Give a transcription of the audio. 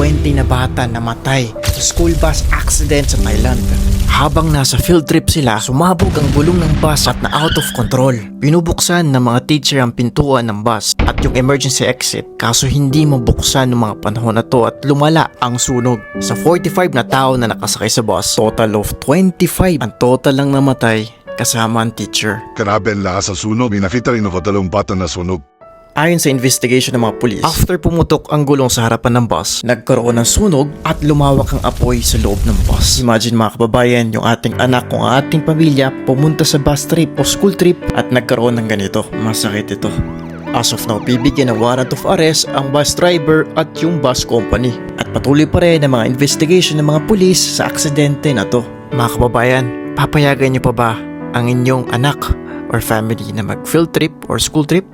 20 na bata namatay sa school bus accident sa Thailand. Habang nasa field trip sila, sumabog ang gulong ng bus at na out of control. Binubuksan ng mga teacher ang pintuan ng bus at yung emergency exit, kaso hindi mabuksan ng mga panahon na to at lumala ang sunog. Sa 45 na tao na nakasakay sa bus, total of 25 ang total lang namatay kasama ang teacher. Grabe ang lakas sa sunog. Minakita rin ako dalawang bata na sunog. Ayon sa investigation ng mga pulis, after pumutok ang gulong sa harapan ng bus, nagkaroon ng sunog at lumawak ang apoy sa loob ng bus. Imagine mga kababayan, yung ating anak o ang ating pamilya pumunta sa bus trip o school trip at nagkaroon ng ganito. Masakit ito. As of now, bibigyan ng warrant of arrest ang bus driver at yung bus company. At patuloy pa rin ang mga investigation ng mga pulis sa aksidente na to. Mga kababayan, papayagan niyo pa ba ang inyong anak or family na mag field trip or school trip?